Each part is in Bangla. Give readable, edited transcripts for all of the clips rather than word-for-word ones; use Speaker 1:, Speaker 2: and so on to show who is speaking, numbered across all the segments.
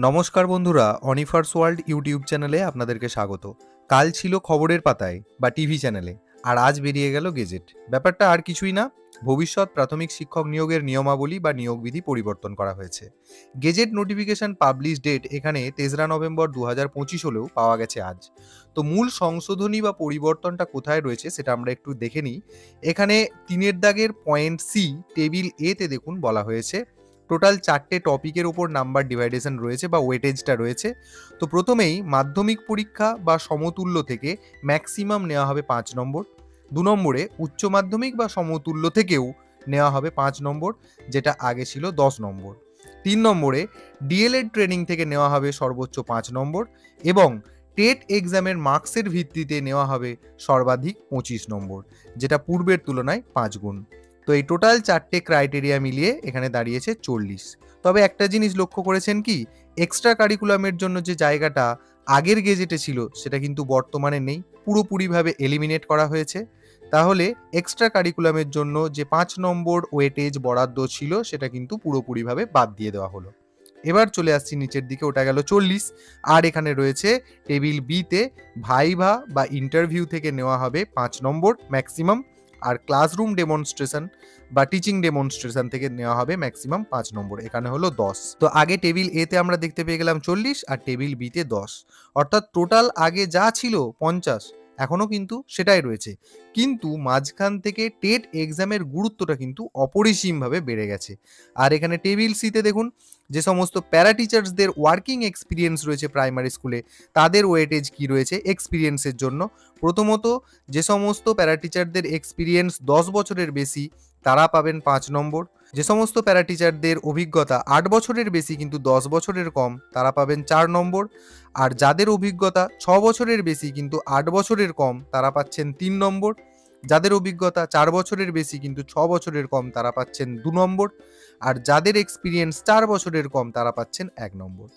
Speaker 1: নমস্কার বন্ধুরা, অনিফার্স ওয়ার্ল্ড ইউটিউব চ্যানেলে আপনাদেরকে স্বাগত। কাল ছিল খবরের পাতায় বা টিভি চ্যানেলে, আর আজ বেরিয়ে গেল গেজেট। ব্যাপারটা আর কিছুই না, ভবিষ্যৎ প্রাথমিক শিক্ষক নিয়োগের নিয়মাবলী বা নিয়োগ বিধি পরিবর্তন করা হয়েছে। গেজেট নোটিফিকেশন পাবলিশ ডেট এখানে 3রা নভেম্বর 2025 হলেও পাওয়া গেছে আজ। তো মূল সংশোধনী বা পরিবর্তনটা কোথায় রয়েছে সেটা আমরা একটু দেখে নিই। এখানে 3 দাগের পয়েন্ট সি টেবিল এ তে দেখুন বলা হয়েছে টোটাল 4টে টপিকের ওপর নাম্বার ডিভাইডেশন রয়েছে বা ওয়েটেজটা রয়েছে। তো প্রথমেই মাধ্যমিক পরীক্ষা বা সমতুল্য থেকে ম্যাক্সিমাম নেওয়া হবে 5 নম্বর। 2 নম্বরে উচ্চ মাধ্যমিক বা সমতুল্য থেকেও নেওয়া হবে 5 নম্বর, যেটা আগে ছিল 10 নম্বর। 3 নম্বরে ডিএলএড ট্রেনিং থেকে নেওয়া হবে সর্বোচ্চ 5 নম্বর এবং টেট এক্সামের মার্কসের ভিত্তিতে নেওয়া হবে সর্বাধিক 25 নম্বর, যেটা পূর্বের তুলনায় 5 গুণ। তো এই টোটাল 4টে ক্রাইটেরিয়া মিলিয়ে এখানে দাঁড়িয়েছে 40। তবে একটা জিনিস লক্ষ্য করেছেন কি, এক্সট্রা কারিকুলামের জন্য যে জায়গাটা আগের গেজেটে ছিল সেটা কিন্তু বর্তমানে নেই, পুরোপুরিভাবে এলিমিনেট করা হয়েছে। তাহলে এক্সট্রা কারিকুলামের জন্য যে 5 নম্বর ওয়েটেজ বরাদ্দ ছিল সেটা কিন্তু পুরোপুরিভাবে বাদ দিয়ে দেওয়া হলো। এবার চলে আসছি নিচের দিকে, ওটা গেল 40। আর এখানে রয়েছে টেবিল বিতে ভাইভা বা ইন্টারভিউ থেকে নেওয়া হবে 5 নম্বর ম্যাক্সিমাম, আর ক্লাসরুম ডেমনস্ট্রেশন বা টিচিং ডেমনস্ট্রেশন থেকে নেওয়া হবে ম্যাক্সিমাম 5 নম্বর, এখানে হলো 10। তো আগে টেবিল এ তে আমরা দেখতে পেয়ে গেলাম 40 আর টেবিল বি তে 10, অর্থাৎ টোটাল আগে যা ছিল 50 এখনো কিন্তু সেটাই রয়েছে। কিন্তু মাঝখান থেকে টেট এক্সামের গুরুত্বটা কিন্তু অপরিসীমভাবে বেড়ে গেছে। আর এখানে টেবিল সি তে দেখুন যে সমস্ত প্যারা টিচার্সদের ওয়ার্কিং এক্সপিরিয়েন্স রয়েছে প্রাইমারি স্কুলে, তাদের ওয়েটেজ কি রয়েছে এক্সপিরিয়েন্সের জন্য। প্রথমত, যে সমস্ত প্যারা টিচারদের এক্সপিরিয়েন্স 10 বছরের বেশি তারা পাবেন 5 নম্বর। যে সমস্ত প্যারা টিচারদের অভিজ্ঞতা 8 বছরের বেশি কিন্তু 10 বছরের কম তারা পাবেন 4 নম্বর। আর যাদের অভিজ্ঞতা 6 বছরের বেশি কিন্তু 8 বছরের কম তারা পাচ্ছেন 3 নম্বর। যাদের অভিজ্ঞতা 4 বছরের বেশি কিন্তু 6 বছরের কম তারা পাচ্ছেন 2 নম্বর। আর যাদের এক্সপিরিয়েন্স 4 বছরের কম তারা পাচ্ছেন 1 নম্বর।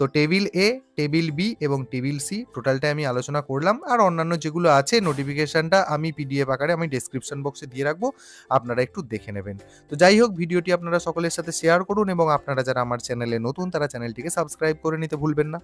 Speaker 1: তো টেবিল এ, টেবিল বি এবং টেবিল সি টোটালটাই আমি আলোচনা করলাম। আর অন্যান্য যেগুলো আছে নোটিফিকেশনটা আমি পিডিএফ আকারে আমি ডেসক্রিপশন বক্সে দিয়ে রাখবো, আপনারা একটু দেখে নেবেন। তো যাই হোক, ভিডিওটি আপনারা সকলের সাথে শেয়ার করুন এবং আপনারা যারা আমার চ্যানেলে নতুন তারা চ্যানেলটিকে সাবস্ক্রাইব করে নিতে ভুলবেন না।